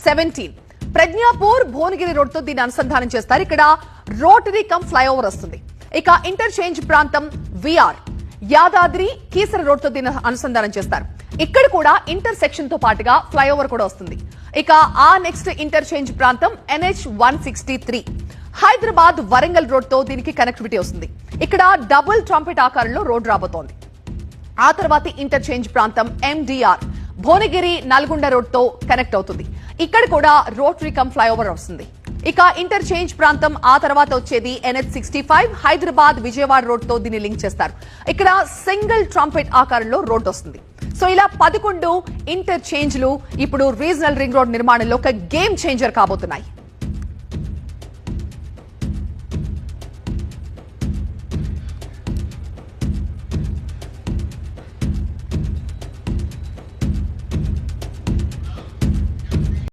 17 Pragnapur Bhuvanagiri road తో దీన్ని అనుసంధానం చేస్తారు. ఇక్కడ రోటరీ కమ్ ఫ్లైఓవర్ వస్తుంది. ఇక ఇంటర్చేంజ్ ప్రాంతం విఆర్ యాదాద్రి కీసర రోడ్ తో దీన్ని అనుసంధానం చేస్తారు. ఇక్కడ కూడా ఇంటర్సెక్షన్ తో పాటుగా ఫ్లైఓవర్ కూడా వస్తుంది. ఇక ఆ నెక్స్ట్ ఇంటర్చేంజ్ ప్రాంతం NH 163 హైదరాబాద్ వరంగల్ రోడ్ తో దీనికి కనెక్టివిటీ వస్తుంది. ఇక్కడ డబుల్ ట్రంపెట్ ఆకారంలో రోడ్ రాబోతోంది. ఆ తర్వాత ఇంటర్చేంజ్ ప్రాంతం MDR భువనగిరి నల్గొండ రోడ్ తో కనెక్ట్ అవుతుంది. ఇక్కడ కూడా రోటరీ కమ్ ఫ్లైఓవర్ వస్తుంది. ఇక ఇంటర్చేంజ్ ప్రాంతం ఆ తర్వాత వచ్చేది NH 65 హైదరాబాద్ విజయవాడ రోడ్ తో దీన్ని లింక్ చేస్తారు. ఇక్కడ సింగిల్ ట్రంపెట్ ఆకారంలో రోడ్ వస్తుంది. సో ఇలా 11 ఇంటర్చేంజ్లు ఇప్పుడు రీజనల్ రింగ్ రోడ్ నిర్మాణంలో ఒక గేమ్ చేంజర్ కాబోతున్నాయి.